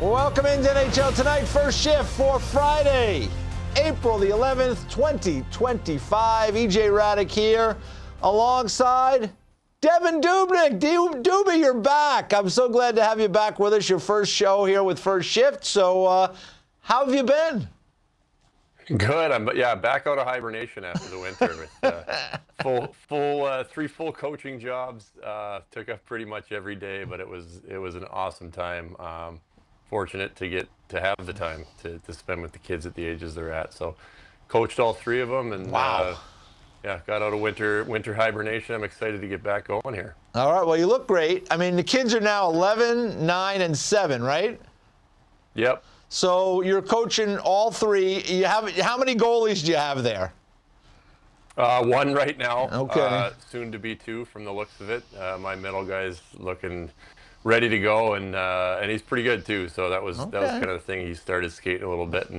Welcome into NHL Tonight, first shift for Friday, April the 11th, 2025. EJ Hradek here alongside Devan Dubnyk. Doobie, you're back. I'm so glad to have you back with us, your first show here with First Shift. So how have you been? Good. I'm back out of hibernation after the winter with three full coaching jobs. Took up pretty much every day, but it was an awesome time. Fortunate to have the time to spend with the kids at the ages they're at. So coached all three of them, and wow. Got out of winter hibernation. I'm excited to get back going here. All right. Well, you look great. I mean, the kids are now 11, 9, and 7, right? Yep. So you're coaching all three. How many goalies do you have there? One right now. Okay. Soon to be two from the looks of it. My middle guy's looking ready to go, and he's pretty good too. So that was kind of the thing. He started skating a little bit,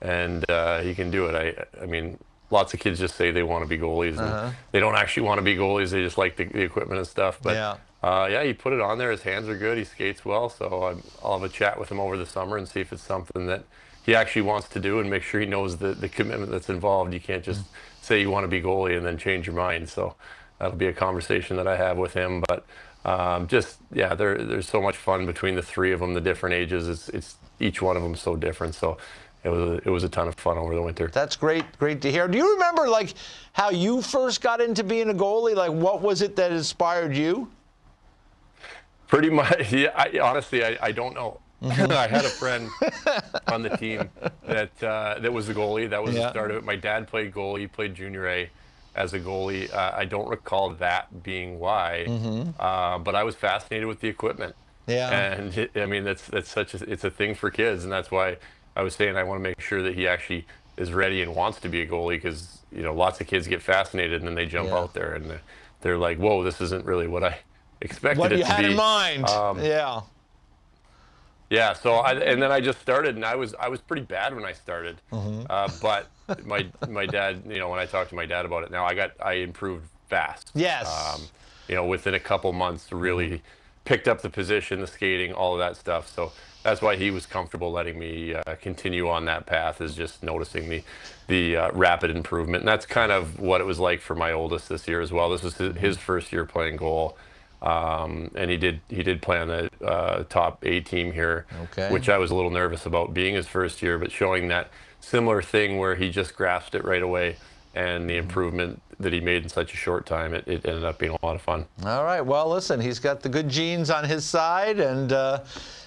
and he can do it. I mean, lots of kids just say they want to be goalies, and they don't actually want to be goalies. They just like the equipment and stuff. But he put it on there. His hands are good. He skates well. So I'll have a chat with him over the summer and see if it's something that he actually wants to do, and make sure he knows the commitment that's involved. You can't just say you want to be goalie and then change your mind. So that'll be a conversation that I have with him. But there's so much fun between the three of them, the different ages. It's each one of them so different. So it was a ton of fun over the winter. That's great to hear. Do you remember like how you first got into being a goalie? Like, what was it that inspired you? Pretty much, yeah. I don't know. I had a friend on the team that was a goalie. That was the start of it. My dad played goalie. He played junior A as a goalie. I don't recall that being why, but I was fascinated with the equipment. Yeah. And it's a thing for kids, and that's why I was saying I want to make sure that he actually is ready and wants to be a goalie, because lots of kids get fascinated and then they jump out there and they're like, whoa, this isn't really what I expected it to be. What you had in mind. Yeah, so then I just started, and I was pretty bad when I started. But my dad, when I talked to my dad about it now, I improved fast. Yes. Within a couple months, really picked up the position, the skating, all of that stuff. So that's why he was comfortable letting me continue on that path, is just noticing the rapid improvement. And that's kind of what it was like for my oldest this year as well. This was his first year playing goal. And he did play on the top A team here, which I was a little nervous about being his first year, but showing that similar thing where he just grasped it right away, and the improvement that he made in such a short time, it ended up being a lot of fun. All right. Well, listen, he's got the good genes on his side, and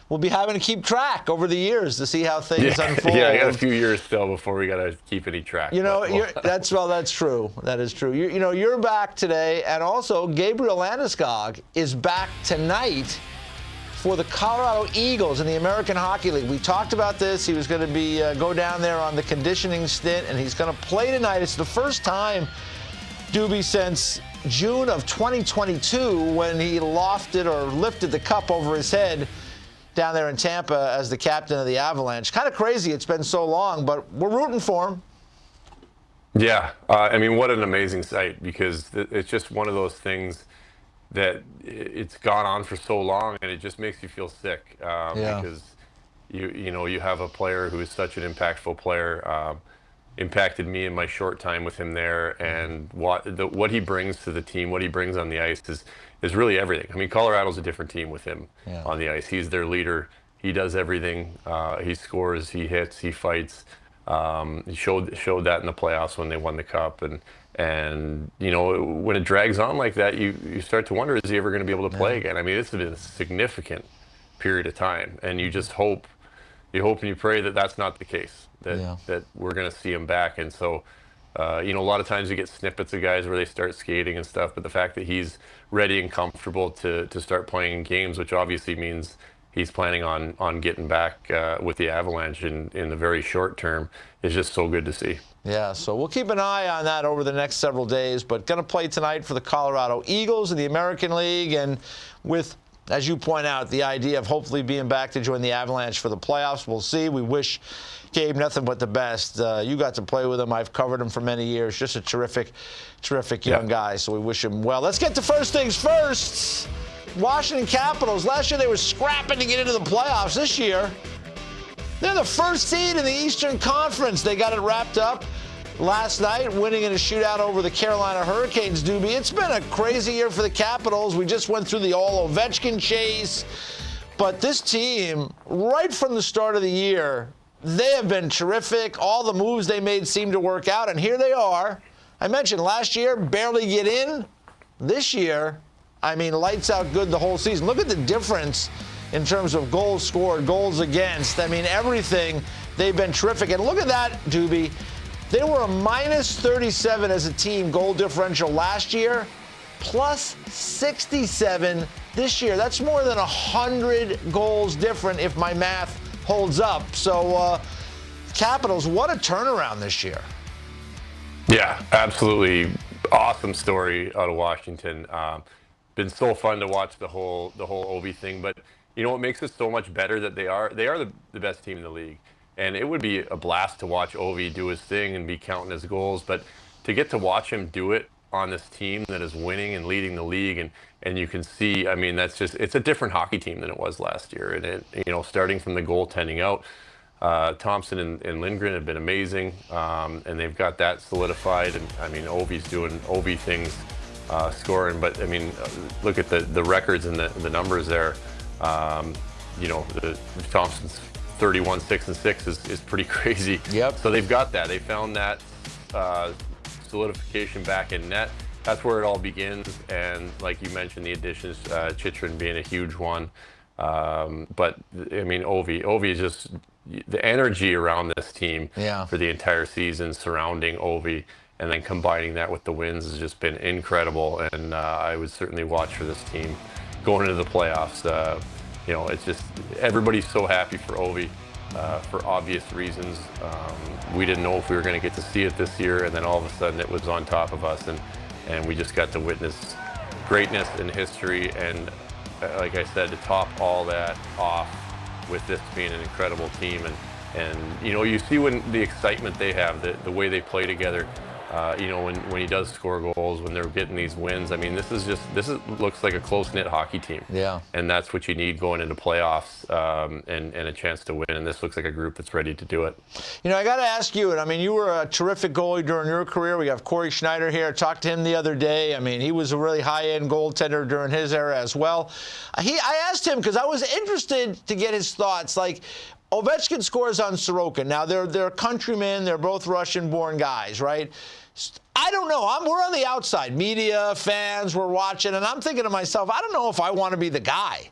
we'll be having to keep track over the years to see how things unfold. Yeah, I got a few years still before we got to keep any track. That's true. That is true. You're back today, and also Gabriel Landeskog is back tonight for the Colorado Eagles in the American Hockey League. We talked about this. He was going to be go down there on the conditioning stint, and he's going to play tonight. It's the first time, Doobie, since June of 2022, when he lifted the cup over his head down there in Tampa as the captain of the Avalanche. Kind of crazy it's been so long, but we're rooting for him. Yeah, what an amazing sight, because it's just one of those things that it's gone on for so long, and it just makes you feel sick, because you have a player who is such an impactful player, impacted me in my short time with him there, and what he brings to the team, what he brings on the ice is really everything. I mean, Colorado's a different team with him on the ice. He's their leader. He does everything. He scores, he hits, he fights. He showed that in the playoffs when they won the cup, and when it drags on like that, you start to wonder, is he ever going to be able to play again? I mean, it's been a significant period of time, and you just hope and you pray that that's not the case, that we're going to see him back. And so a lot of times you get snippets of guys where they start skating and stuff, but the fact that he's ready and comfortable to start playing games, which obviously means he's planning on getting back with the Avalanche in the very short term, is just so good to see. Yeah, so we'll keep an eye on that over the next several days, but going to play tonight for the Colorado Eagles in the American League, and with, as you point out, the idea of hopefully being back to join the Avalanche for the playoffs. We'll see. We wish Gabe nothing but the best. You got to play with him. I've covered him for many years. Just a terrific young guy, so we wish him well. Let's get to first things first. Washington Capitals, last year they were scrapping to get into the playoffs. This year, they're the first seed in the Eastern Conference. They got it wrapped up last night, winning in a shootout over the Carolina Hurricanes, Doobie. It's been a crazy year for the Capitals. We just went through the all-Ovechkin chase. But this team, right from the start of the year, they have been terrific. All the moves they made seem to work out, and here they are. I mentioned last year, barely get in. This year, I mean, lights out good the whole season. Look at the difference in terms of goals scored, goals against. I mean, everything, they've been terrific. And look at that, Doobie. They were a minus 37 as a team goal differential last year, plus 67 this year. That's more than 100 goals different if my math holds up. So, Capitals, what a turnaround this year. Yeah, absolutely. Awesome story out of Washington. Been so fun to watch the whole Ovi thing. But you know what makes it so much better that they are the best team in the league. And it would be a blast to watch Ovi do his thing and be counting his goals. But to get to watch him do it on this team that is winning and leading the league, and you can see, I mean, it's a different hockey team than it was last year. And it, you know, starting from the goaltending out, Thompson and Lindgren have been amazing, and they've got that solidified. And I mean, Ovi's doing Ovi things, scoring. But I mean, look at the records and the numbers there. You know, Thompson's 31, 6-6 is pretty crazy. Yep. So they've got that. They found that solidification back in net. That's where it all begins. And like you mentioned, the additions, Chychrun being a huge one. But I mean, Ovi is just the energy around this team for the entire season surrounding Ovi, and then combining that with the wins has just been incredible. And I would certainly watch for this team going into the playoffs. You know, it's just everybody's so happy for Ovi for obvious reasons. We didn't know if we were going to get to see it this year, and then all of a sudden it was on top of us, and we just got to witness greatness in history. And like I said, to top all that off with this being an incredible team, and you know, you see when the excitement they have, the way they play together. You know, when he does score goals, when they're getting these wins, I mean, this looks like a close-knit hockey team. Yeah. And that's what you need going into playoffs, and a chance to win. And this looks like a group that's ready to do it. You know, I got to ask you, and I mean, you were a terrific goalie during your career. We have Corey Schneider here. I talked to him the other day. I mean, he was a really high-end goaltender during his era as well. I asked him because I was interested to get his thoughts. Like, Ovechkin scores on Sorokin. Now, they're countrymen. They're both Russian-born guys, right? I don't know. We're on the outside. Media, fans, we're watching, and I'm thinking to myself, I don't know if I want to be the guy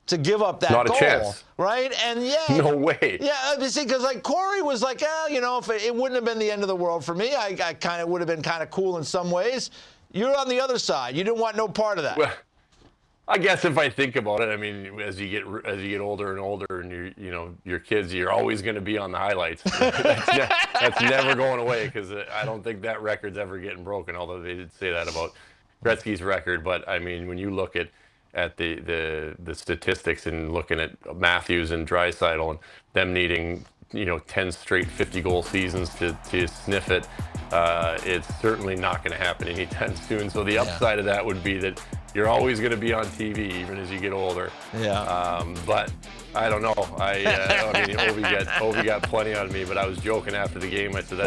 to give up that Not goal. a chance. Right? And yeah. No way. Yeah, you see, because like Corey was like, you know, if it wouldn't have been the end of the world for me. I kind of would have been kind of cool in some ways. You're on the other side. You didn't want no part of that. Well, I guess if I think about it, I mean, as you get older and older, and you know your kids, you're always going to be on the highlights. That's never going away, because I don't think that record's ever getting broken. Although they did say that about Gretzky's record, but I mean, when you look at the statistics and looking at Matthews and Draisaitl and them needing 10 straight 50-goal seasons to sniff it, it's certainly not going to happen anytime soon. So the upside of that would be that you're always going to be on TV, even as you get older. Yeah. But I don't know. I mean, Ovi got plenty out of me, but I was joking after the game. I said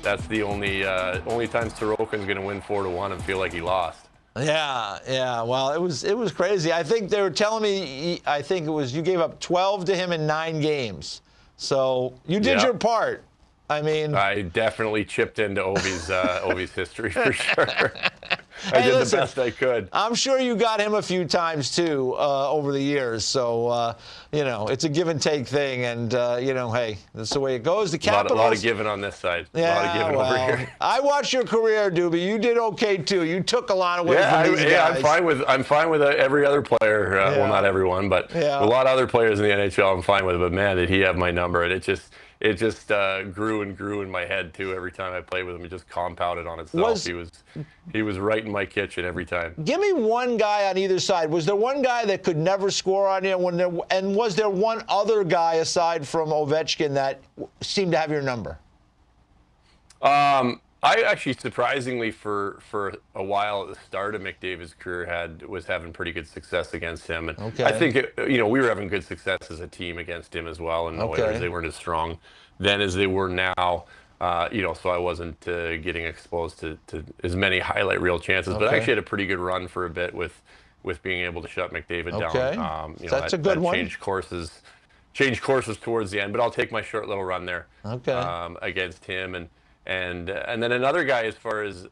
that's the only time Sorokin's going to win 4-1 and feel like he lost. Yeah. Well, it was crazy. I think they were telling me, I think it was you gave up 12 to him in 9 games. So you did your part. I mean, I definitely chipped into Ovi's history for sure. I did the best I could. I'm sure you got him a few times too over the years. So it's a give and take thing, and hey, that's the way it goes. The Capitals. A lot of giving on this side. Yeah, a lot of giving over here. I watched your career, Doobie. You did okay too. You took a lot away from these guys. Yeah, I'm fine with every other player. Well, not everyone, but a lot of other players in the NHL. I'm fine with. But man, did he have my number? And it just grew and grew in my head too. Every time I played with him, it just compounded on itself. He was right in my kitchen every time. Give me one guy on either side. Was there one guy that could never score on you? And was there one other guy aside from Ovechkin that seemed to have your number? I actually, surprisingly, for a while at the start of McDavid's career, was having pretty good success against him, and I Okay. think we were having good success as a team against him as well. In the Oilers, Okay. they weren't as strong then as they were now. So I wasn't getting exposed to as many highlight reel chances, but I Okay. actually had a pretty good run for a bit with being able to shut McDavid down. Okay. That's a good That one. changed courses towards the end, but I'll take my short little run there Okay. against him, and then another guy as far as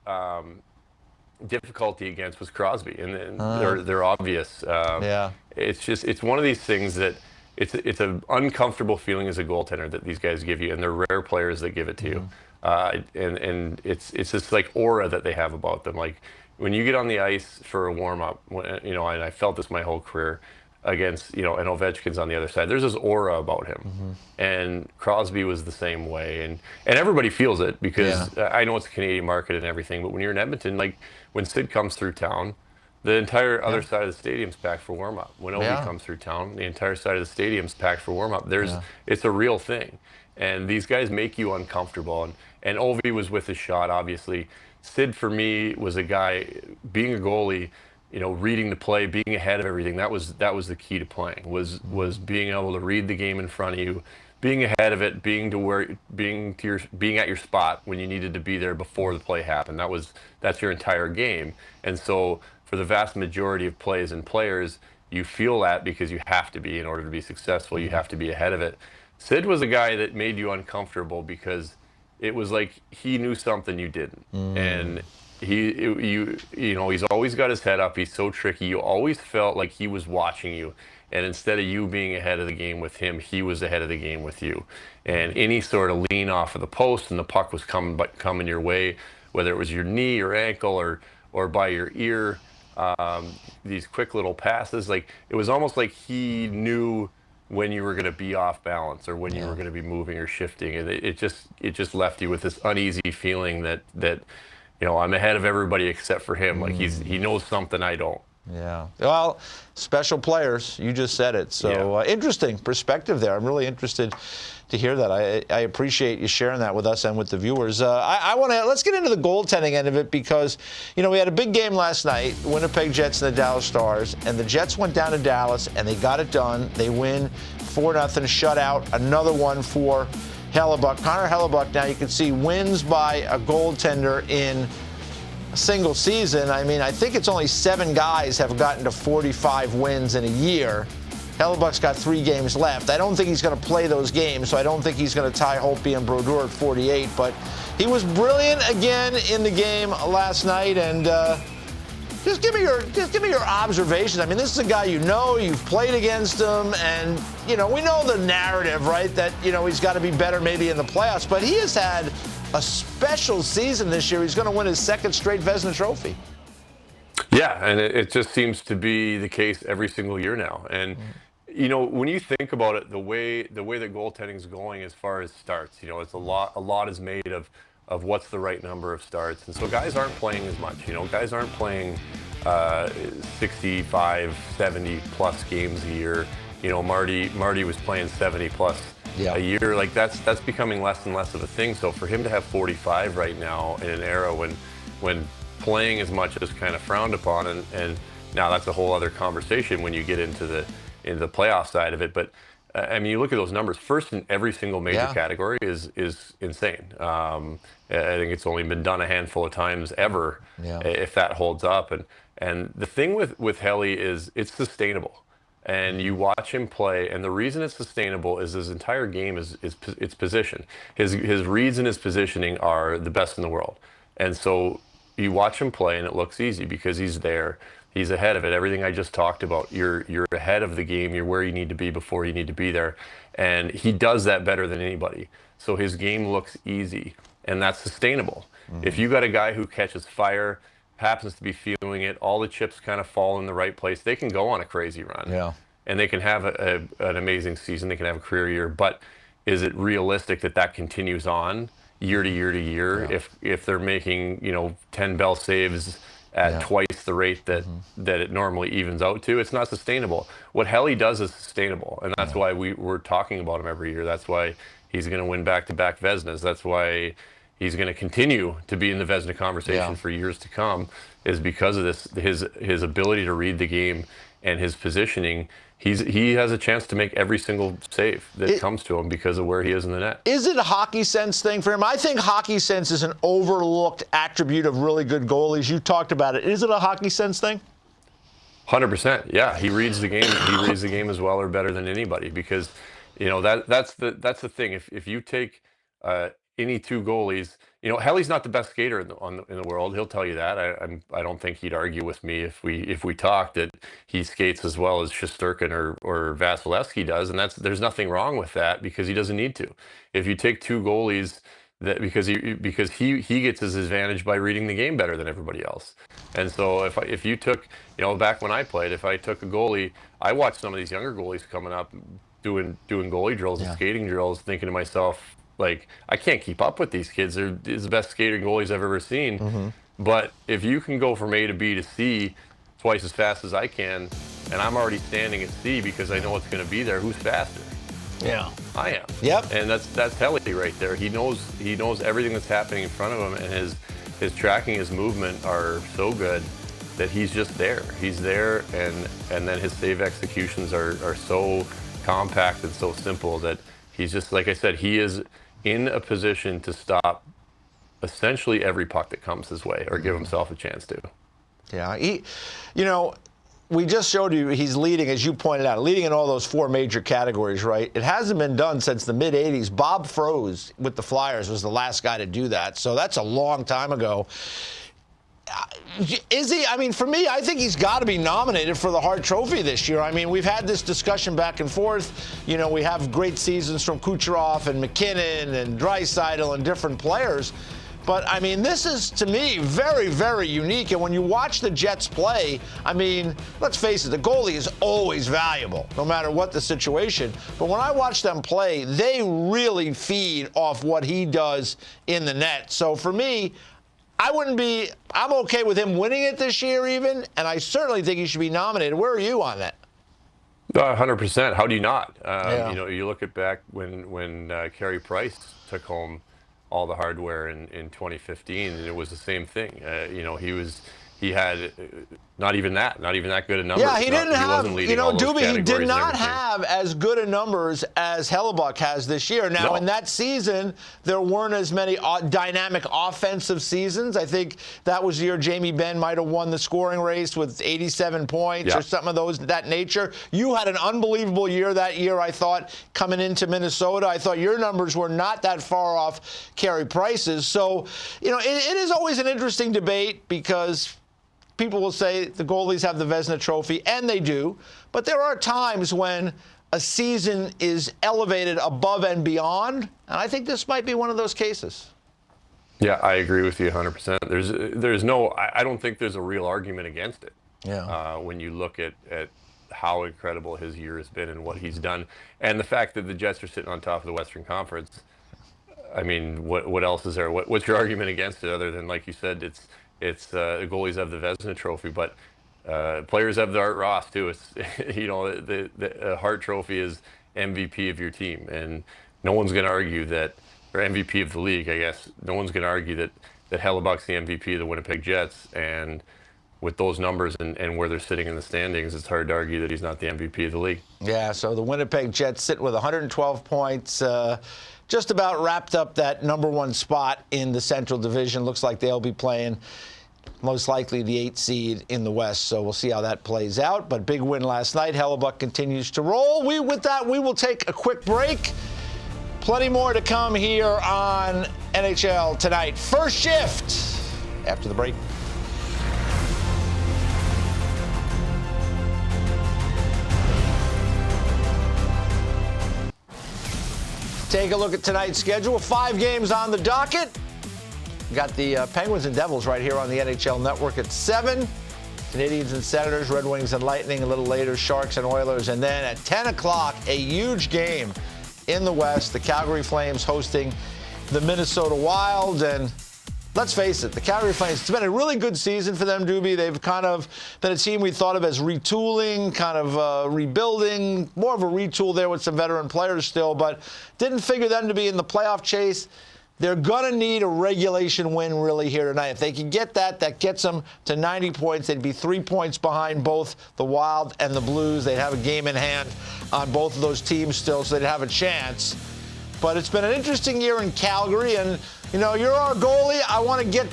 difficulty against was Crosby, and they're obvious. Yeah. It's one of these things that it's an uncomfortable feeling as a goaltender that these guys give you, and they're rare players that give it to you. And it's this like aura that they have about them. Like when you get on the ice for a warm up, and I felt this my whole career against, and Ovechkin's on the other side. There's this aura about him, and Crosby was the same way, and everybody feels it because I know it's a Canadian market and everything, but when you're in Edmonton, like when Sid comes through town, the entire other side of the stadium's packed for warm up. When Ovi comes through town, the entire side of the stadium's packed for warm up. It's a real thing, and these guys make you uncomfortable. And Ovi was with his shot, obviously. Sid for me was a guy being a goalie. Reading the play, being ahead of everything. That was the key to playing. Was being able to read the game in front of you, being ahead of it, being at your spot when you needed to be there before the play happened. That's your entire game. And so for the vast majority of plays and players, you feel that because you have to be in order to be successful. You have to be ahead of it. Sid was a guy that made you uncomfortable because it was like he knew something you didn't, and he's always got his head up. He's so tricky. You always felt like he was watching you, and instead of you being ahead of the game with him, he was ahead of the game with you. And any sort of lean off of the post and the puck was coming your way, whether it was your knee or ankle or by your ear, these quick little passes, like it was almost like he knew when you were going to be off balance or when you were going to be moving or shifting, and it just left you with this uneasy feeling that I'm ahead of everybody except for him. Like he knows something I don't. Yeah. Well, special players. You just said it. So interesting perspective there. I'm really interested to hear that. I appreciate you sharing that with us and with the viewers. Let's get into the goaltending end of it because, we had a big game last night, Winnipeg Jets and the Dallas Stars, and the Jets went down to Dallas and they got it done. They win 4-0 shutout. Another one for Hellebuyck. Connor Hellebuyck, now you can see, wins by a goaltender in a single season. I mean, I think it's only 7 guys have gotten to 45 wins in a year. Hellebuyck's got 3 games left. I don't think he's going to play those games, so I don't think he's going to tie Holtby and Brodeur at 48. But he was brilliant again in the game last night, and just give me your observations. I mean, this is a guy you've played against him, and we know the narrative, right? That he's got to be better maybe in the playoffs, but he has had a special season this year. He's going to win his 2nd straight Vezina Trophy. Yeah, and it just seems to be the case every single year now. And when you think about it, the way that goaltending is going as far as starts, it's a lot is made of what's the right number of starts. And so guys aren't playing as much. Guys aren't playing 65, 70 plus games a year. Marty was playing 70 plus a year. Like that's becoming less and less of a thing. So for him to have 45 right now in an era when playing as much is kind of frowned upon, and now that's a whole other conversation when you get into the playoff side of it. But I mean, you look at those numbers. First in every single major category is insane. I think it's only been done a handful of times ever, if that holds up. And the thing with Helly is it's sustainable. And you watch him play, and the reason it's sustainable is his entire game is its position. His reads and his positioning are the best in the world. And so you watch him play, and it looks easy because he's there. He's ahead of it. Everything I just talked about, you're ahead of the game. You're where you need to be before you need to be there. And he does that better than anybody. So his game looks easy, and that's sustainable. If you got a guy who catches fire, happens to be feeling it, all the chips kind of fall in the right place, they can go on a crazy run. Yeah. And they can have an amazing season. They can have a career year. But is it realistic that continues on year to year to year? If they're making 10 Bell saves at twice the rate that it normally evens out to, it's not sustainable. What Helly does is sustainable, and that's why we're talking about him every year. That's why he's going to win back-to-back Vezinas. That's why he's going to continue to be in the Vezina conversation for years to come, is because of this, his ability to read the game and his positioning. He has a chance to make every single save that comes to him because of where he is in the net. Is it a hockey sense thing for him? I think hockey sense is an overlooked attribute of really good goalies. You talked about it. Is it a hockey sense thing? 100%. Yeah, he reads the game. He reads the game as well or better than anybody, because that's the thing. If you take any two goalies, Helly's not the best skater in the world. He'll tell you that. I don't think he'd argue with me if we talked that he skates as well as Shesterkin or Vasilevsky does, and there's nothing wrong with that because he doesn't need to. If you take two goalies, that because he gets his advantage by reading the game better than everybody else. And so if you took, back when I played, if I took a goalie, I watched some of these younger goalies coming up doing goalie drills and skating drills, thinking to myself, like, I can't keep up with these kids. They're the best skating goalies I've ever seen. But if you can go from A to B to C twice as fast as I can, and I'm already standing at C because I know it's going to be there, who's faster? Yeah, I am. Yep. And that's Helly right there. He knows everything that's happening in front of him, and his tracking, his movement are so good that he's just there. He's there, and then his save executions are so compact and so simple that he's just, like I said, he is in a position to stop essentially every puck that comes his way or give himself a chance to. Yeah, we just showed you he's leading, as you pointed out, leading in all those four major categories, right? It hasn't been done since the mid-'80s. Bob Froese with the Flyers was the last guy to do that, so that's a long time ago. Is he? I mean, for me, I think he's got to be nominated for the Hart Trophy this year. I mean, we've had this discussion back and forth. We have great seasons from Kucherov and McKinnon and Draisaitl and different players. But, I mean, this is, to me, very, very unique. And when you watch the Jets play, I mean, let's face it, the goalie is always valuable, no matter what the situation. But when I watch them play, they really feed off what he does in the net. So, for me, I'm okay with him winning it this year even, and I certainly think he should be nominated. Where are you on that? 100%. How do you not? You look at back when Carey Price took home all the hardware in 2015, and it was the same thing. He had not even that good a numbers. Yeah, he didn't have, Doobie, he did not have as good a numbers as Hellebuyck has this year. Now, in that season, there weren't as many dynamic offensive seasons. I think that was the year Jamie Benn might have won the scoring race with 87 points or something of that nature. You had an unbelievable year that year, I thought, coming into Minnesota. I thought your numbers were not that far off Carey Price's. So, it is always an interesting debate because people will say the goalies have the Vezina Trophy, and they do. But there are times when a season is elevated above and beyond, and I think this might be one of those cases. Yeah, I agree with you 100%. I don't think there's a real argument against it. Yeah. When you look at how incredible his year has been and what he's done, and the fact that the Jets are sitting on top of the Western Conference. I mean, what else is there? What's your argument against it other than, like you said, it's goalies have the Vezina Trophy, but players have the Art Ross too. It's the Hart Trophy is MVP of your team, and no one's going to argue that, or MVP of the league, I guess. No one's going to argue that Hellebuck's the MVP of the Winnipeg Jets, and with those numbers and where they're sitting in the standings, it's hard to argue that he's not the MVP of the league. Yeah, so the Winnipeg Jets sit with 112 points. Just about wrapped up that number one spot in the Central Division. Looks like they'll be playing most likely the 8th seed in the West, so we'll see how that plays out. But big win last night. Hellebuyck continues to roll. With that, we will take a quick break. Plenty more to come here on NHL Tonight. First shift after the break. Take a look at tonight's schedule. 5 games on the docket. We got the Penguins and Devils right here on the NHL Network at 7. Canadiens and Senators, Red Wings and Lightning a little later, Sharks and Oilers. And then at 10 o'clock, a huge game in the West. The Calgary Flames hosting the Minnesota Wild. And let's face it, the Calgary Flames, it's been a really good season for them, Doobie. They've kind of been a team we thought of as retooling, kind of rebuilding, more of a retool there with some veteran players still, but didn't figure them to be in the playoff chase. they're going to need a regulation win really here tonight. If they can get that, that gets them to 90 points. They'd be 3 points behind both the Wild and the Blues. They'd have a game in hand on both of those teams still, so they'd have a chance. But it's been an interesting year in Calgary, and, you know, you're our goalie. I want to get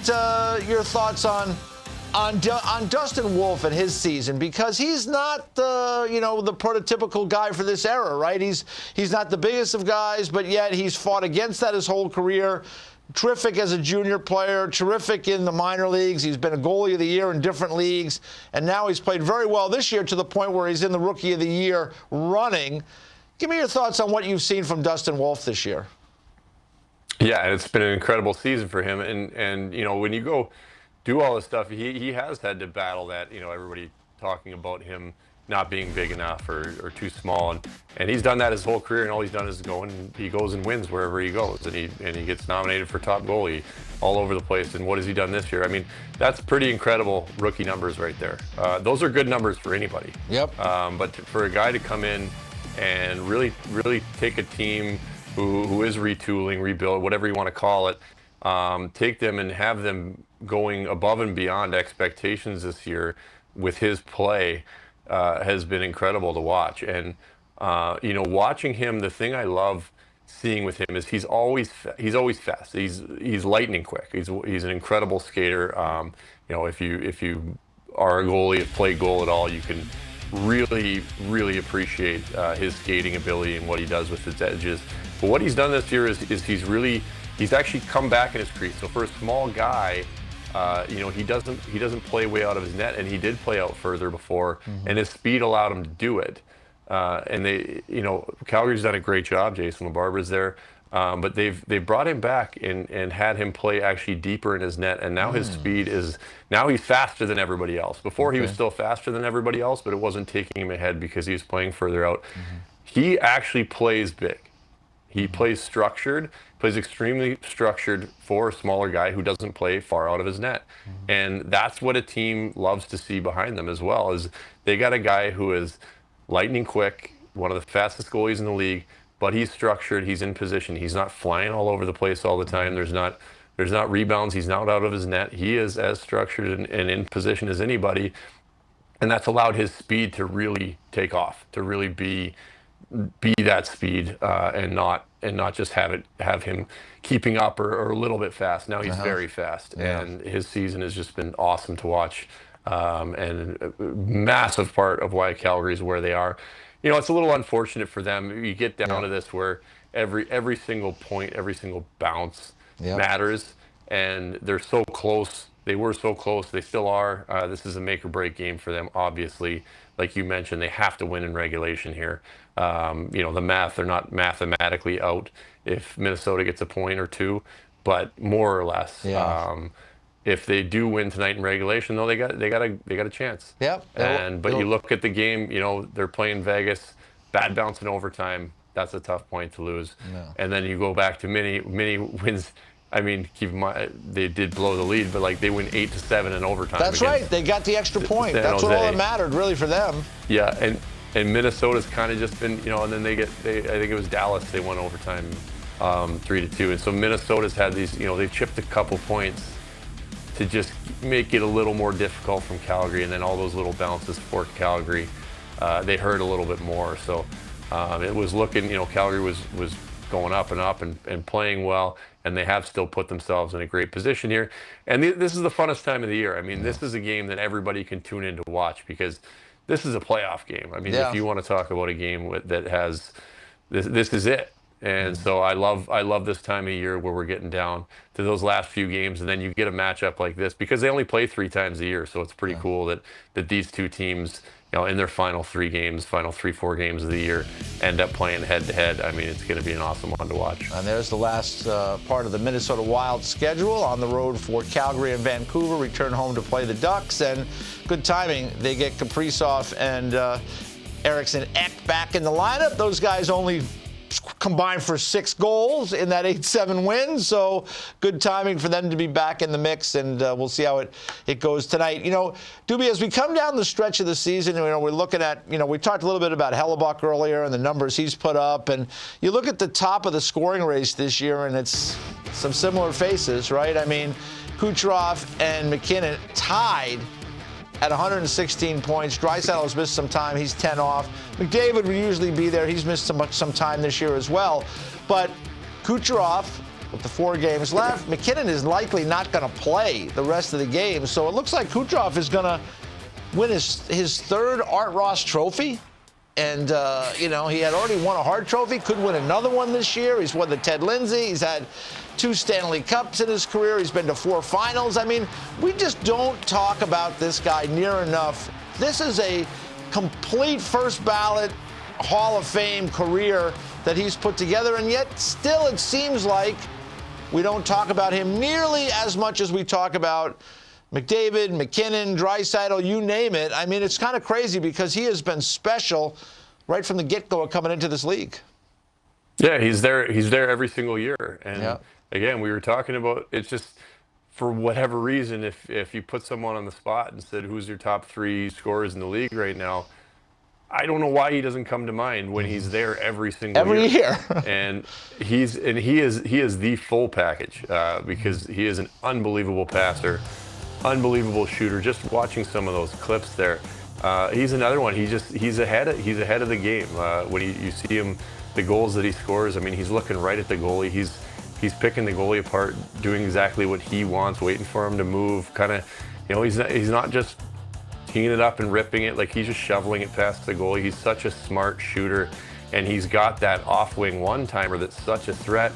your thoughts on Dustin Wolf and his season, because he's not the prototypical guy for this era, right? He's not the biggest of guys, but yet he's fought against that his whole career. Terrific as a junior player, terrific in the minor leagues. He's been a goalie of the year in different leagues, and now he's played very well this year to the point where he's in the rookie of the year running. Give me your thoughts on what you've seen from Dustin Wolf this year. Yeah, it's been an incredible season for him, and you know, when you go do all this stuff, he has had to battle that, you know, everybody talking about him not being big enough or too small, and he's done that his whole career, and all he's done is he goes and wins wherever he goes, and he gets nominated for top goalie all over the place. And what has he done this year? I mean, that's pretty incredible rookie numbers right there. Those are good numbers for anybody. Yep. But for a guy to come in and really take a team who is retooling, rebuild, whatever you want to call it, take them and have them going above and beyond expectations this year with his play has been incredible to watch. And you know, watching him, the thing I love seeing with him is he's always fast. He's lightning quick. He's an incredible skater. You know, if you are a goalie, have played goal at all, you can really appreciate his skating ability and what he does with his edges. But what he's done this year is he's actually come back in his crease. So for a small guy, you know, he doesn't play way out of his net, and he did play out further before, and his speed allowed him to do it. And you know, Calgary's done a great job. Jason LaBarbera's there, but they've brought him back and had him play actually deeper in his net, and now his speed now he's faster than everybody else. Before he was still faster than everybody else, but it wasn't taking him ahead because he was playing further out. He actually plays big. He plays structured, plays extremely structured for a smaller guy who doesn't play far out of his net. And that's what a team loves to see behind them as well, is they got a guy who is lightning quick, one of the fastest goalies in the league, but he's structured, he's in position. He's not flying all over the place all the time. There's not rebounds, he's not out of his net. He is as structured and in position as anybody. And that's allowed his speed to really take off, to really be that speed, and not just have him keeping up or a little bit fast. Now he's very fast, and his season has just been awesome to watch, and a massive part of why Calgary is where they are. You know, it's a little unfortunate for them. You get down to this where every single point, every single bounce matters, and they're so close. They were so close. They still are. This is a make or break game for them, obviously. Like you mentioned, they have to win in regulation here. You know, they're not mathematically out if Minnesota gets a point or two, but more or less. If they do win tonight in regulation, though, they got a chance. Yep. But you look at the game, you know, they're playing Vegas, bad bounce in overtime. That's a tough point to lose. And then you go back to many wins. I mean, keep in mind, they did blow the lead, but like they win 8-7 in overtime. That's right. They got the extra point. That's what all that mattered, really, for them. Yeah, and Minnesota's kind of just been, you know, and then I think it was Dallas, they won overtime 3-2. And so Minnesota's had these, you know, they've chipped a couple points to just make it a little more difficult from Calgary, and then all those little bounces for Calgary, they hurt a little bit more. So it was looking, you know, Calgary was going up and playing well, and they have still put themselves in a great position here. And this is the funnest time of the year. I mean, this is a game that everybody can tune in to watch, because this is a playoff game. I mean, if you want to talk about a game that has this is it. And so I love this time of year where we're getting down to those last few games, and then you get a matchup like this, because they only play 3 times a year. So it's pretty cool that these two teams, you know, in their final 4 games of the year, end up playing head to head. I mean, it's going to be an awesome one to watch. And there's the last part of the Minnesota Wild schedule. On the road for Calgary and Vancouver, return home to play the Ducks, and good timing. They get Kaprizov and Eriksson Ek back in the lineup. Those guys only combined for 6 goals in that 8-7 win. So good timing for them to be back in the mix, and we'll see how it goes tonight. You know, Doobie, as we come down the stretch of the season, you know, we're looking at, you know, we talked a little bit about Hellebuck earlier and the numbers he's put up, and you look at the top of the scoring race this year, and it's some similar faces, right? I mean, Kucherov and McKinnon tied at 116 points. Draisaitl's missed some time. He's 10 off. McDavid would usually be there. He's missed some time this year as well. But Kucherov, with the 4 games left, McKinnon is likely not going to play the rest of the game. So it looks like Kucherov is going to win his 3rd Art Ross trophy. And, you know, he had already won a Hart Trophy, could win another one this year. He's won the Ted Lindsay. He's had 2 Stanley Cups in his career. He's been to 4 finals. I mean, we just don't talk about this guy near enough. This is a complete first ballot Hall of Fame career that he's put together, and yet still it seems like we don't talk about him nearly as much as we talk about McDavid, McKinnon, Draisaitl, you name it. I mean, it's kind of crazy because he has been special right from the get-go coming into this league. Yeah, he's there every single year. And again, we were talking about, it's just, for whatever reason, if you put someone on the spot and said, who's your top 3 scorers in the league right now, I don't know why he doesn't come to mind when he's there every year. And he is the full package because he is an unbelievable passer, unbelievable shooter. Just watching some of those clips there, he's another one. He's ahead of the game. When you see him, the goals that he scores, I mean, he's looking right at the goalie. He's picking the goalie apart, doing exactly what he wants, waiting for him to move. Kind of, you know, he's not just teeing it up and ripping it, like he's just shoveling it past the goalie. He's such a smart shooter, and he's got that off-wing one-timer that's such a threat.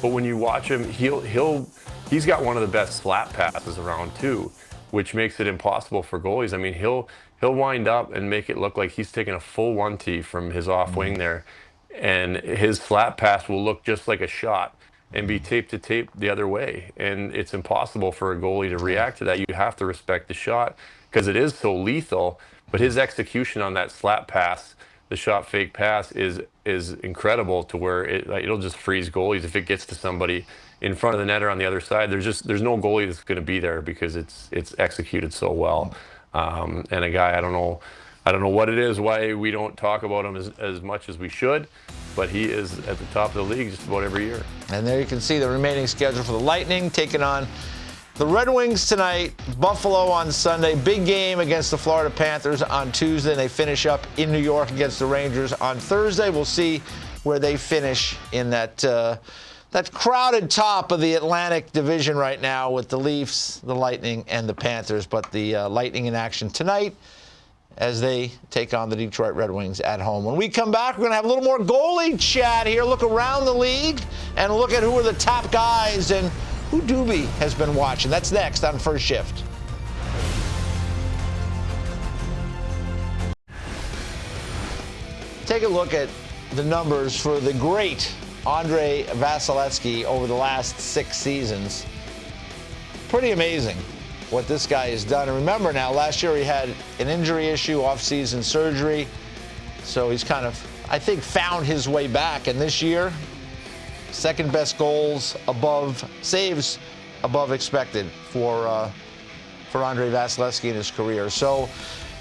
But when you watch him, he's got one of the best slap passes around too, which makes it impossible for goalies. I mean, he'll wind up and make it look like he's taking a full 1-tee from his off-wing there, and his slap pass will look just like a shot and be tape to tape the other way. And it's impossible for a goalie to react to that. You have to respect the shot because it is so lethal, but his execution on that slap pass, the shot fake pass, is incredible, to where it'll just freeze goalies if it gets to somebody in front of the net or on the other side. There's no goalie that's going to be there because it's executed so well. And a guy, I don't know what it is, why we don't talk about him as much as we should, but he is at the top of the league just about every year. And there you can see the remaining schedule for the Lightning, taking on the Red Wings tonight, Buffalo on Sunday, big game against the Florida Panthers on Tuesday, and they finish up in New York against the Rangers on Thursday. We'll see where they finish in that crowded top of the Atlantic Division right now with the Leafs, the Lightning, and the Panthers. But the Lightning in action tonight as they take on the Detroit Red Wings at home. When we come back, we're going to have a little more goalie chat here, look around the league, and look at who are the top guys and who Doobie has been watching. That's next on First Shift. Take a look at the numbers for the great Andrei Vasilevskiy over the last 6 seasons. Pretty amazing what this guy has done. And remember now, last year he had an injury issue, off-season surgery. So he's kind of, I think, found his way back. And this year, second best saves above expected for Andrei Vasilevskiy in his career. So,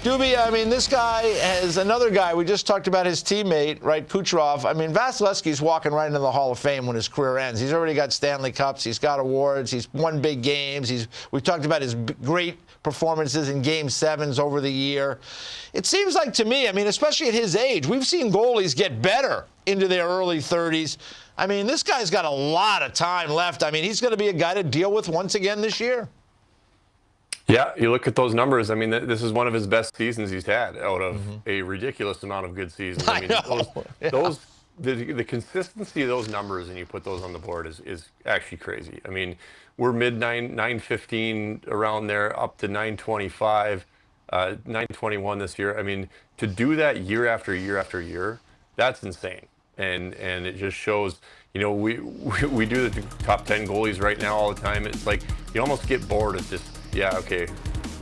Doobie, I mean, this guy has another guy. We just talked about his teammate, right, Kucherov. I mean, Vasilevsky's walking right into the Hall of Fame when his career ends. He's already got Stanley Cups. He's got awards. He's won big games. We've talked about his great performances in Game 7s over the year. It seems like to me, I mean, especially at his age, we've seen goalies get better into their early 30s. I mean, this guy's got a lot of time left. I mean, he's going to be a guy to deal with once again this year. Yeah, you look at those numbers. I mean, this is one of his best seasons he's had out of a ridiculous amount of good seasons. I mean, the consistency of those numbers, and you put those on the board, is actually crazy. I mean, we're mid 915 around there, up to 925, 921 this year. I mean, to do that year after year after year, that's insane. And it just shows, you know, we do the top 10 goalies right now all the time. It's like you almost get bored of just, yeah, okay,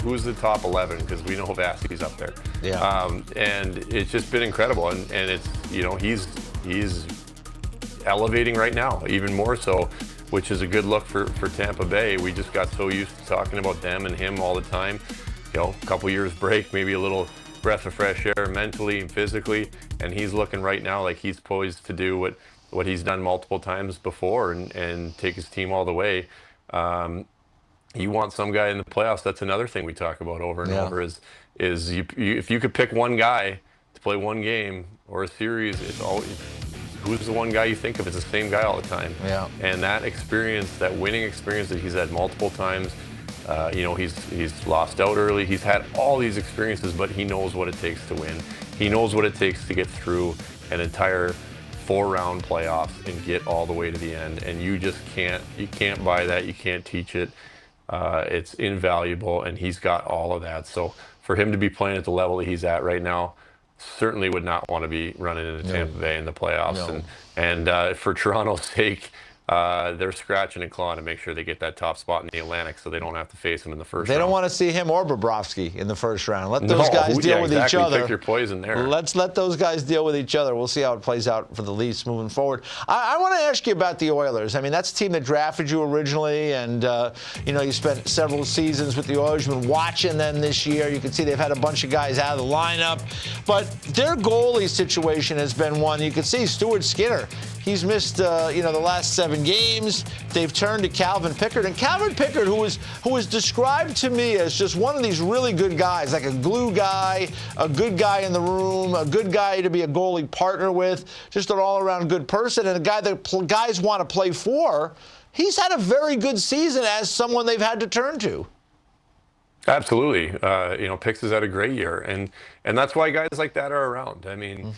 who's the top 11? Because we know Vasily's up there. Yeah. And it's just been incredible. And it's, you know, he's elevating right now, even more so, which is a good look for Tampa Bay. We just got so used to talking about them and him all the time. You know, a couple years break, maybe a little breath of fresh air mentally and physically, and he's looking right now like he's poised to do what he's done multiple times before and take his team all the way. You want some guy in the playoffs. That's another thing we talk about over and over is if you could pick one guy to play one game or a series, it's always who's the one guy you think of. It's the same guy all the time. Yeah. And that experience, that winning experience that he's had multiple times, you know, he's lost out early. He's had all these experiences, but he knows what it takes to win. He knows what it takes to get through an entire 4-round playoffs and get all the way to the end. And you just can't buy that. You can't teach it. It's invaluable, and he's got all of that. So for him to be playing at the level that he's at right now, certainly would not want to be running into Tampa Bay in the playoffs. No. And for Toronto's sake, they're scratching and clawing to make sure they get that top spot in the Atlantic so they don't have to face him in the first round. They don't want to see him or Bobrovsky in the first round. Let those guys deal with each other. Pick your poison there. Let's let those guys deal with each other. We'll see how it plays out for the Leafs moving forward. I want to ask you about the Oilers. I mean, that's a team that drafted you originally, and you know, you spent several seasons with the Oilers. You've been watching them this year. You can see they've had a bunch of guys out of the lineup, but their goalie situation has been one. You can see Stuart Skinner. He's missed you know, the last 7 games. They've turned to Calvin Pickard, and Calvin Pickard, who was described to me as just one of these really good guys, like a glue guy, a good guy in the room, a good guy to be a goalie partner with, just an all-around good person, and a guy that guys want to play for. He's had a very good season as someone they've had to turn to. Absolutely. You know, Pix has had a great year, and that's why guys like that are around. I mean,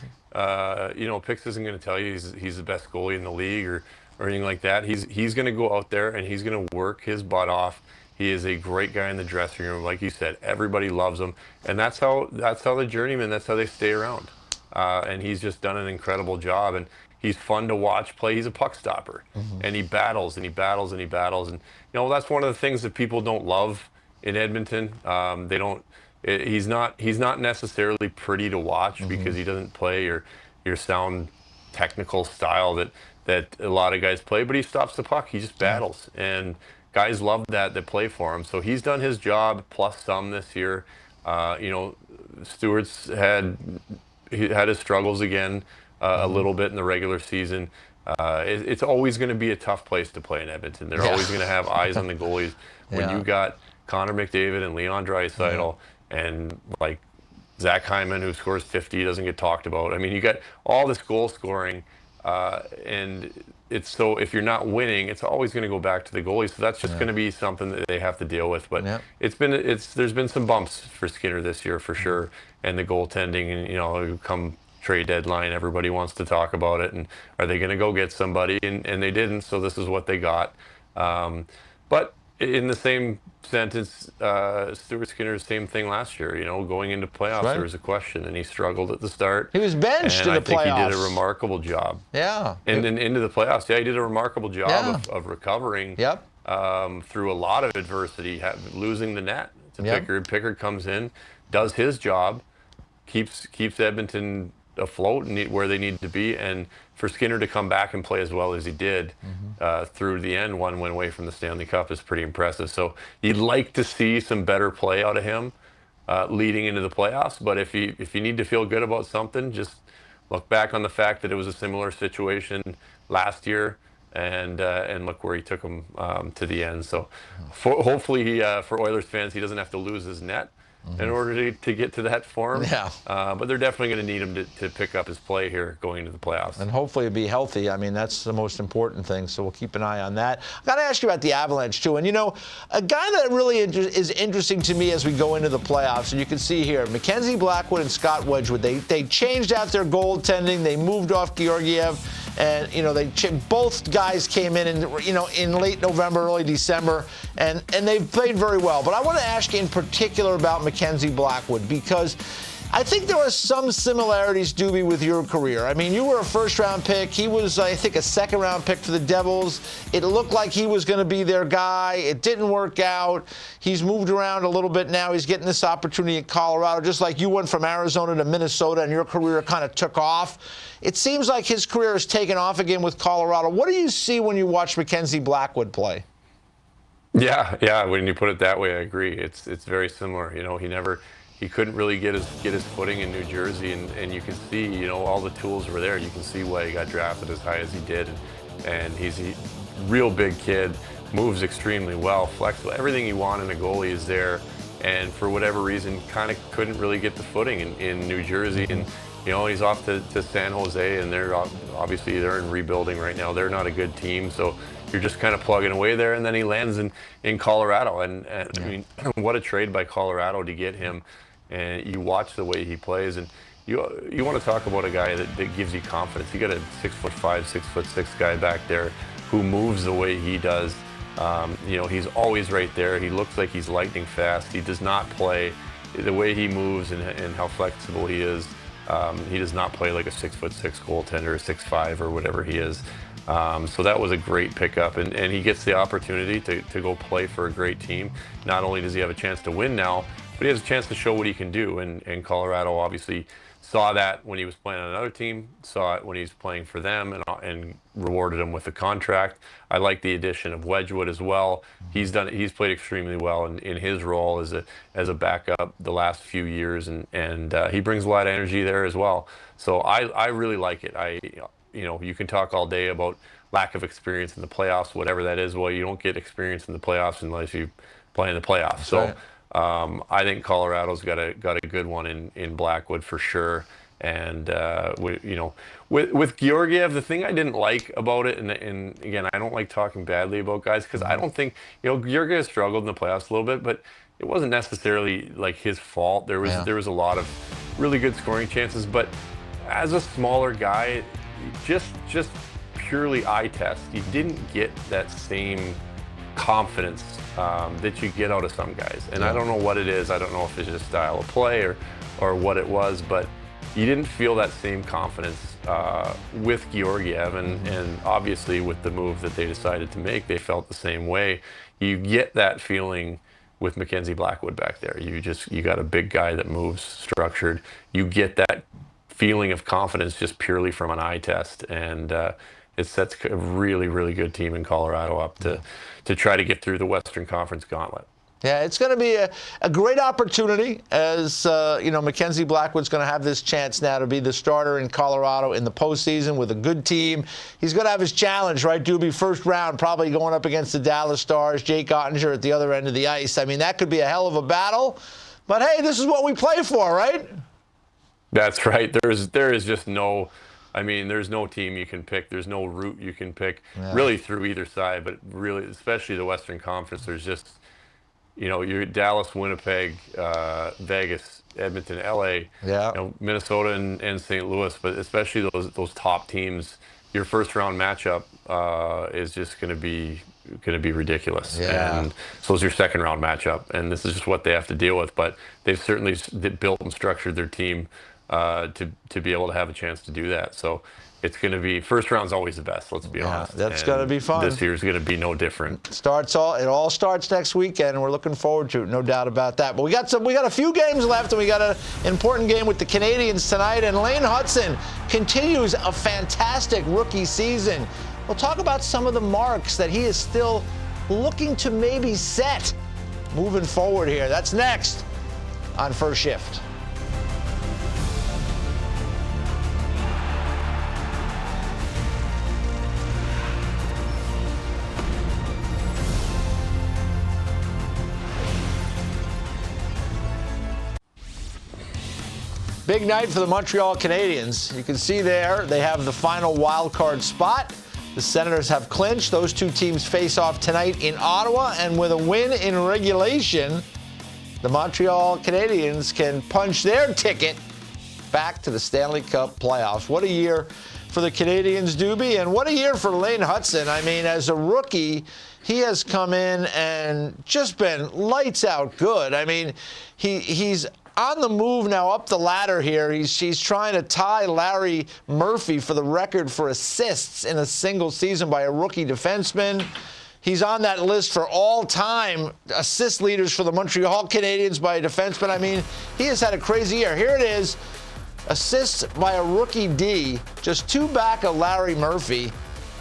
you know, Pix isn't going to tell you he's the best goalie in the league or anything like that. He's going to go out there and he's going to work his butt off. He is a great guy in the dressing room, like you said. Everybody loves him, and that's how the journeyman. That's how they stay around. And he's just done an incredible job, and he's fun to watch play. He's a puck stopper, and he battles and he battles and he battles, and you know, that's one of the things that people don't love in Edmonton. They don't. He's not necessarily pretty to watch because he doesn't play your sound technical style that a lot of guys play, but he stops the puck. He just battles, and guys love that play for him. So he's done his job plus some this year. You know, Stewart's had his struggles again a little bit in the regular season. It's always going to be a tough place to play in Edmonton. They're always going to have eyes on the goalies. When you got Connor McDavid and Leon Draisaitl and like Zach Hyman, who scores 50, doesn't get talked about. I mean, you got all this goal scoring, and it's so if you're not winning, it's always going to go back to the goalie. So that's just going to be something that they have to deal with. But there's been some bumps for Skinner this year for sure, and the goaltending, and you know, come trade deadline, everybody wants to talk about it, and are they going to go get somebody? And they didn't, so this is what they got. But in the same sentence, Stuart Skinner's same thing last year. You know, going into playoffs, there was a question, and he struggled at the start. He was benched in the playoffs. I think he did a remarkable job. Yeah. And then into the playoffs, he did a remarkable job of recovering through a lot of adversity, losing the net to Pickard. Pickard comes in, does his job, keeps Edmonton afloat and where they need to be, and for Skinner to come back and play as well as he did through the end, one win away from the Stanley Cup, is pretty impressive. So you'd like to see some better play out of him leading into the playoffs. But if you need to feel good about something, just look back on the fact that it was a similar situation last year, and look where he took him to the end. So hopefully for Oilers fans, he doesn't have to lose his net in order to get to that form. But they're definitely going to need him to pick up his play here going into the playoffs. And hopefully be healthy. I mean, that's the most important thing, so we'll keep an eye on that. I've got to ask you about the Avalanche, too. And, you know, a guy that really is interesting to me as we go into the playoffs, and you can see here, Mackenzie Blackwood and Scott Wedgwood, they changed out their goaltending. They moved off Georgiev. And, you know, both guys came in, you know, in late November, early December, and they've played very well. But I want to ask you in particular about Mackenzie Blackwood, because I think there are some similarities, Doobie, with your career. I mean, you were a first-round pick. He was, I think, a second-round pick for the Devils. It looked like he was going to be their guy. It didn't work out. He's moved around a little bit now. He's getting this opportunity in Colorado, just like you went from Arizona to Minnesota and your career kind of took off. It seems like his career has taken off again with Colorado. What do you see when you watch Mackenzie Blackwood play? Yeah. When you put it that way, I agree. It's very similar. You know, he couldn't really get his footing in New Jersey, and you can see, you know, all the tools were there. You can see why he got drafted as high as he did, and he's a real big kid, moves extremely well, flexible. Everything you want in a goalie is there, and for whatever reason, kind of couldn't really get the footing in New Jersey, and you know, he's off to San Jose, and they're in rebuilding right now. They're not a good team, so you're just kind of plugging away there, and then he lands in Colorado, and I mean, what a trade by Colorado to get him. And you watch the way he plays, and you want to talk about a guy that gives you confidence. You got a 6'5", 6'6" guy back there who moves the way he does. You know, he's always right there. He looks like he's lightning fast. He does not play the way he moves and how flexible he is. He does not play like a 6'6" goaltender, or 6'5", or whatever he is. So that was a great pickup, and he gets the opportunity to go play for a great team. Not only does he have a chance to win now, but he has a chance to show what he can do, and Colorado obviously saw that when he was playing on another team, saw it when he's playing for them, and rewarded him with a contract. I like the addition of Wedgwood as well. He's played extremely well in his role as a backup the last few years, and he brings a lot of energy there as well. So I really like it. You know, you can talk all day about lack of experience in the playoffs, whatever that is. Well, you don't get experience in the playoffs unless you play in the playoffs. So. Right. I think Colorado's got a good one in Blackwood for sure, and with Georgiev, the thing I didn't like about it, and again, I don't like talking badly about guys because I don't think, you know, Georgiev struggled in the playoffs a little bit, but it wasn't necessarily like his fault. There was a lot of really good scoring chances, but as a smaller guy, just purely eye test, you didn't get that same confidence that you get out of some guys, and I don't know what it is. I don't know if it's just style of play or what it was, but you didn't feel that same confidence with Georgiev, and obviously with the move that they decided to make, they felt the same way. You get that feeling with Mackenzie Blackwood back there. You got a big guy that moves structured. You get that feeling of confidence just purely from an eye test, and it sets a really, really good team in Colorado up to try to get through the Western Conference gauntlet. Yeah, it's going to be a great opportunity as, you know, Mackenzie Blackwood's going to have this chance now to be the starter in Colorado in the postseason with a good team. He's going to have his challenge, right, Doobie? First round, probably going up against the Dallas Stars, Jake Ottinger at the other end of the ice. I mean, that could be a hell of a battle. But, hey, this is what we play for, right? That's right. There is just no... I mean, there's no team you can pick. There's no route you can pick, really, through either side. But really, especially the Western Conference, there's just, you know, you're Dallas, Winnipeg, Vegas, Edmonton, LA, you know, Minnesota, and St. Louis. But especially those top teams, your first round matchup is just going to be ridiculous. And so is your second round matchup, and this is just what they have to deal with. But they've certainly built and structured their team to be able to have a chance to do that. So it's going to be, first round's always the best, let's be honest. That's going to be fun. This year's going to be no different. It all starts next weekend, and we're looking forward to it, no doubt about that. But we got a few games left, and we got an important game with the Canadiens tonight, and Lane Hutson continues a fantastic rookie season. We'll talk about some of the marks that he is still looking to maybe set moving forward here. That's next on First Shift. Big night for the Montreal Canadiens. You can see there they have the final wild card spot. The Senators have clinched. Those two teams face off tonight in Ottawa, and with a win in regulation, the Montreal Canadiens can punch their ticket back to the Stanley Cup playoffs. What a year for the Canadiens, Doobie, and what a year for Lane Hutson. I mean, as a rookie, he has come in and just been lights out good. I mean, he's on the move now up the ladder here. She's trying to tie Larry Murphy for the record for assists in a single season by a rookie defenseman. He's on that list for all-time assist leaders for the Montreal Canadiens by a defenseman. I mean, he has had a crazy year. Here it is, assists by a rookie D, just 2 back of Larry Murphy,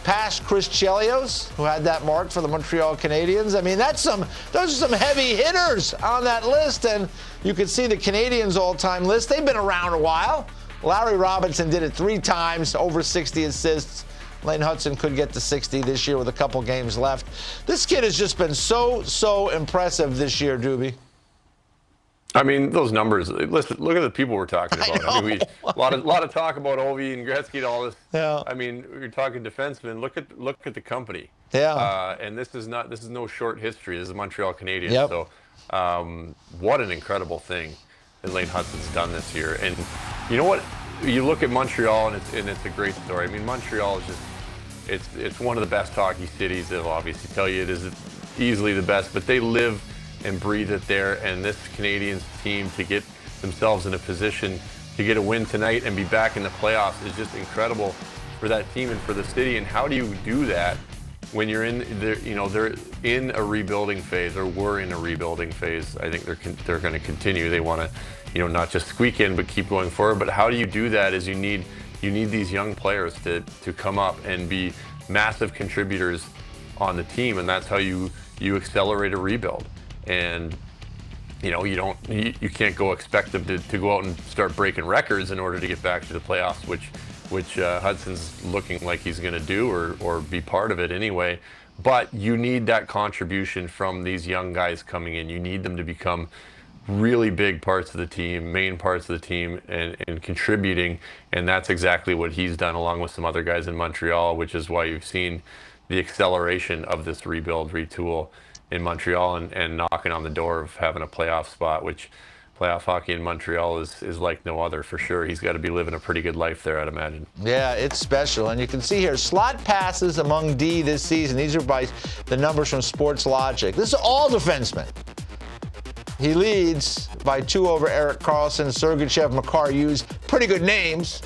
past Chris Chelios, who had that mark for the Montreal Canadiens. I mean, those are some heavy hitters on that list, and you can see the Canadiens' all-time list. They've been around a while. Larry Robinson did it 3 times, over 60 assists. Lane Hutson could get to 60 this year with a couple games left. This kid has just been so impressive this year, Doobie. I mean, those numbers. Listen, look at the people we're talking about. I mean, a lot of talk about Ovi and Gretzky and all this. Yeah. I mean, you're talking defensemen. Look at the company. Yeah. And this is no short history. This is Montreal Canadiens. Yep. So, what an incredible thing that Lane Hutson's done this year. And you know what? You look at Montreal, and it's a great story. I mean, Montreal is just it's one of the best hockey cities. They'll obviously tell you it is easily the best, but they live and breathe it there. And this Canadiens team, to get themselves in a position to get a win tonight and be back in the playoffs, is just incredible for that team and for the city. And how do you do that when you're they're in a rebuilding phase, or we're in a rebuilding phase? I think they're going to continue. They want to, not just squeak in, but keep going forward. But how do you do that? Is you need these young players to come up and be massive contributors on the team, and that's how you accelerate a rebuild. And you can't go expect them to go out and start breaking records in order to get back to the playoffs, which Hudson's looking like he's going to do, or be part of it anyway. But you need that contribution from these young guys coming in. You need them to become really big parts of the team, main parts of the team, and contributing. And that's exactly what he's done, along with some other guys in Montreal, which is why you've seen the acceleration of this rebuild, retool in Montreal, and knocking on the door of having a playoff spot, which playoff hockey in Montreal is like no other, for sure. He's got to be living a pretty good life there, I'd imagine. Yeah, it's special. And you can see here, slot passes among D this season. These are by the numbers from Sports Logic. This is all defensemen. He leads by 2 over Erik Karlsson, Sergachev, Makar Hughes. Pretty good names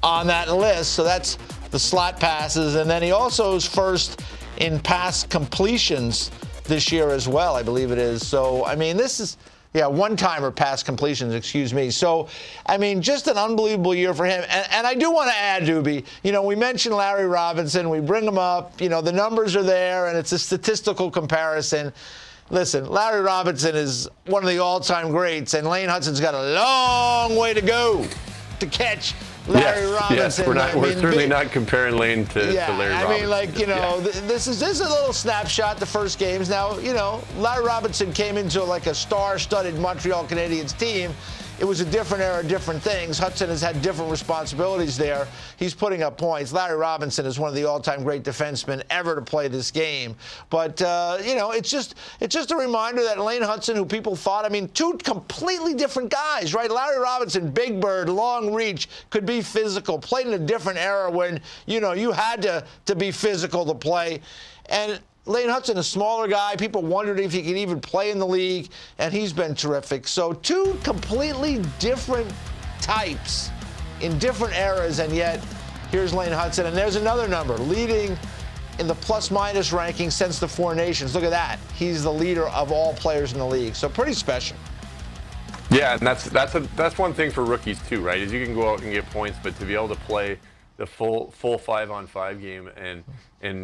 on that list. So that's the slot passes. And then he also is first in pass completions this year as well, I believe it is. So, I mean, this is, one-timer pass completions, excuse me. So, I mean, just an unbelievable year for him. And I do want to add, Doobie, we mentioned Larry Robinson. We bring him up. The numbers are there, and it's a statistical comparison. Listen, Larry Robinson is one of the all-time greats, and Lane Hutson's got a long way to go to catch Larry Robinson. Yes, we're certainly not comparing Lane to Larry Robinson. This is a little snapshot, the first games. Now, Larry Robinson came into like a star-studded Montreal Canadiens team. It was a different era, different things. Hutson has had different responsibilities there. He's putting up points. Larry Robinson is one of the all-time great defensemen ever to play this game. But, it's just a reminder that Lane Hutson, who people thought, 2 completely different guys, right? Larry Robinson, big bird, long reach, could be physical, played in a different era when, you had to be physical to play. And Lane Hutson, a smaller guy. People wondered if he could even play in the league, and he's been terrific. So 2 completely different types in different eras, and yet here's Lane Hutson. And there's another number, leading in the plus-minus ranking since the Four Nations. Look at that. He's the leader of all players in the league. So pretty special. Yeah, and that's one thing for rookies too, right? Is you can go out and get points, but to be able to play the full 5-on-5 game, and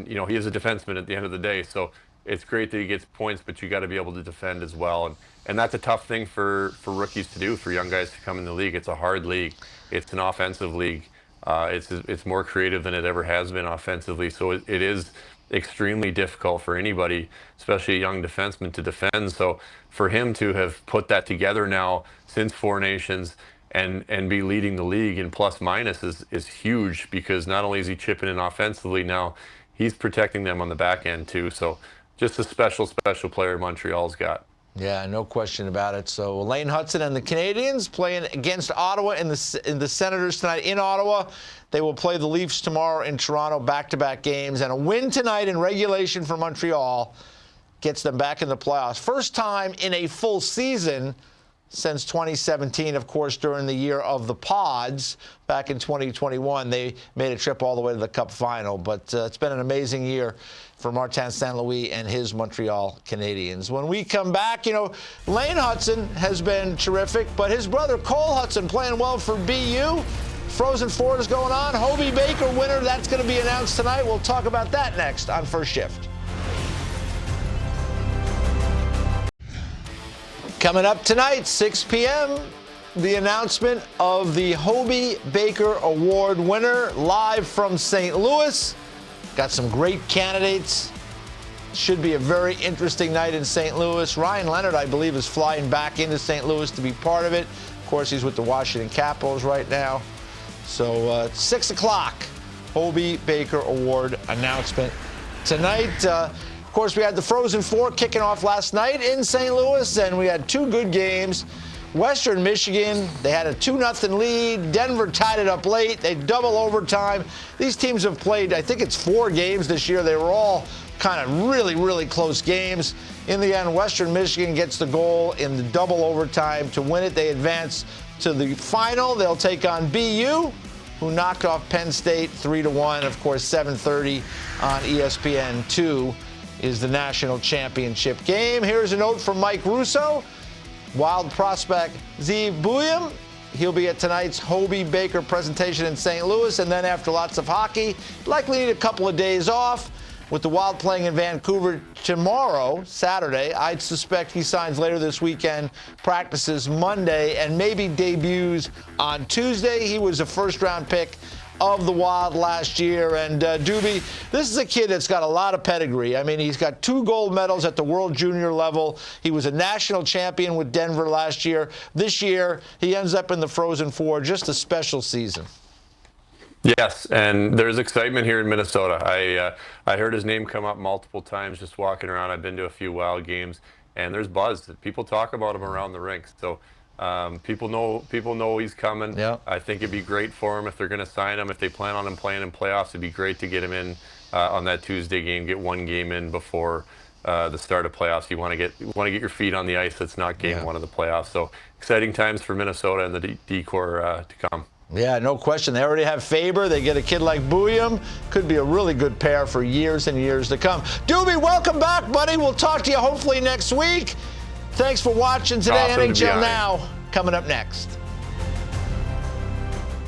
he is a defenseman at the end of the day, so it's great that he gets points, but you got to be able to defend as well, and that's a tough thing for rookies to do, for young guys to come in the league. It's a hard league. It's an offensive league. It's more creative than it ever has been offensively, so it is extremely difficult for anybody, especially a young defenseman, to defend. So for him to have put that together now since Four Nations, and be leading the league in plus minus is huge, because not only is he chipping in offensively, now he's protecting them on the back end too. So just a special player Montreal's got. Yeah, no question about it. So Lane Hutson and the Canadiens playing against Ottawa in the Senators tonight in Ottawa. They will play the Leafs tomorrow in Toronto, back-to-back games. And a win tonight in regulation for Montreal gets them back in the playoffs. First time in a full season since 2017, of course, during the year of the pods. Back in 2021, they made a trip all the way to the Cup final. But it's been an amazing year for Martin St. Louis and his Montreal Canadiens. When we come back, Lane Hutson has been terrific, but his brother Cole Hutson playing well for BU. Frozen Four is going on. Hobey Baker winner, that's going to be announced tonight. We'll talk about that next on First Shift. Coming up tonight, 6 p.m., the announcement of the Hobey Baker Award winner live from St. Louis. Got some great candidates. Should be a very interesting night in St. Louis. Ryan Leonard, I believe, is flying back into St. Louis to be part of it. Of course, he's with the Washington Capitals right now. So 6 o'clock, Hobey Baker Award announcement tonight. Of course, we had the Frozen Four kicking off last night in St. Louis, and we had two good games. Western Michigan, they had a 2-0 lead. Denver tied it up late. They double overtime. These teams have played, I think it's 4 games this year. They were all kind of really, really close games. In the end, Western Michigan gets the goal in the double overtime to win it. They advance to the final. They'll take on BU, who knocked off Penn State 3-1. Of course, 7:30 on ESPN2 is the national championship game. Here's a note from Mike Russo. Wild prospect Zeev Buium. He'll be at tonight's Hobey Baker presentation in St. Louis, and then after lots of hockey, likely need a couple of days off. With the Wild playing in Vancouver tomorrow, Saturday, I'd suspect he signs later this weekend, practices Monday, and maybe debuts on Tuesday. He was a first-round pick of the Wild last year. And Doobie, this is a kid that's got a lot of pedigree. I mean, he's got 2 gold medals at the World Junior level. He was a national champion with Denver last year. This year, he ends up in the Frozen Four. Just a special season. Yes, and there's excitement here in Minnesota. I heard his name come up multiple times just walking around. I've been to a few Wild games, and there's buzz. People talk about him around the rink. So people know he's coming. Yeah. I think it'd be great for him if they're going to sign him. If they plan on him playing in playoffs, it'd be great to get him in on that Tuesday game. Get 1 game in before the start of playoffs. You want to get your feet on the ice. That's not game 1 of the playoffs. So exciting times for Minnesota and the D-Corps to come. Yeah, no question. They already have Faber. They get a kid like Buium. Could be a really good pair for years and years to come. Doobie, welcome back, buddy. We'll talk to you hopefully next week. Thanks for watching today. Awesome NHL Now coming up next.